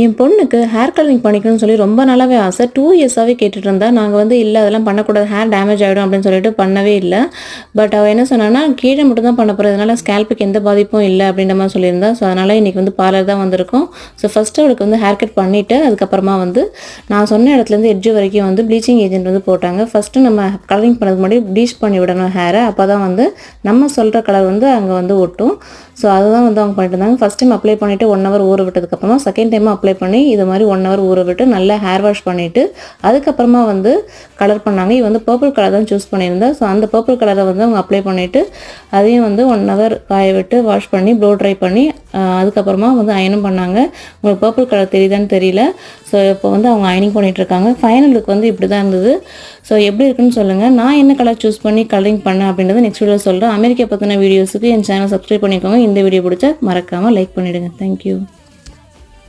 என் பொண்ணுக்கு hair colouring பண்ணிக்கணும்னு சொல்லி ரொம்ப நாளாவே ஆசை. 2 இயர்ஸாவே கேட்டுட்டு இருந்தா. நாங்க வந்து இல்ல அதெல்லாம் பண்ணக்கூடாது, ஹேர் டேமேஜ் ஆயிடும் அப்படின்னு சொல்லிட்டு பண்ணவே இல்ல. பட் அவ என்ன சொன்னான்னா, கீழ மட்டும் தான் பண்ண போறேன். அதனால ஸ்கேல்ப்புக்கு எந்த பாதிப்பும் இல்ல அப்படின்ற மாரி சொல்லியிருந்தா. ஸோ அதனால இன்னைக்கு வந்து பார்லர் தான் வந்திருக்கோம். ஸோ ஃபர்ஸ்ட் அவளுக்கு வந்து ஹேர் கட் பண்ணிட்டு, அதுக்கப்புறமா வந்து நான் சொன்ன இடத்துலேருந்து எட்ஜ் வரைக்கும் வந்து ப்ளீச்சிங் ஏஜென்ட் வந்து போட்டாங்க. ஃபர்ஸ்ட்டு நம்ம கலரிங் பண்ணதுக்கு முன்னாடி ப்ளீச் பண்ணி விடணும் ஹேர. அப்பதான் வந்து நம்ம சொல்ற கலர் வந்து அங்க வந்து ஒட்டும். ஸோ அதுதான் வந்து அவங்க பண்ணிட்டு இருந்தாங்க. ஃபர்ஸ்ட் டைம் அப்ளை பண்ணிட்டு 1 ஹவர் ஊற விட்டதுக்கப்புறமா செகண்ட் டைம் அப்ளை பண்ணி இது மாதிரி 1 ஹவர் ஊற விட்டு நல்லா ஹேர் வாஷ் பண்ணிட்டு அதுக்கப்புறமா வந்து கலர் பண்ணாங்க. இது வந்து பர்பிள் கலர் தான் சூஸ் பண்ணியிருந்தேன். ஸோ அந்த பர்பிள் கலரை வந்து அவங்க அப்ளை பண்ணிட்டு அதையும் வந்து 1 ஹவர் காய விட்டு வாஷ் பண்ணி ப்ளோ ட்ரை பண்ணி அதுக்கப்புறமா வந்து அயனும் பண்ணாங்க. உங்களுக்கு பர்பிள் கலர் தெரியுதான்னு தெரியல. ஸோ இப்போ வந்து அவங்க அயனிங் பண்ணிட்டு இருக்காங்க. ஃபைனல் லுக் வந்து இப்படி தான் இருந்தது. ஸோ எப்படி இருக்குன்னு சொல்லுங்கள். நான் என்ன கலர் சூஸ் பண்ணி கலரிங் பண்ணேன் அப்படின்றத நெக்ஸ்ட் வீடியோ சொல்கிறேன். அமெரிக்கா பற்றின வீடியோஸுக்கு என் சேனல் சப்ஸ்கிரைப் பண்ணிக்கோங்க. இந்த வீடியோ பிடிச்சா மறக்காமல் லைக் பண்ணிவிடுங்க. தேங்க்யூ.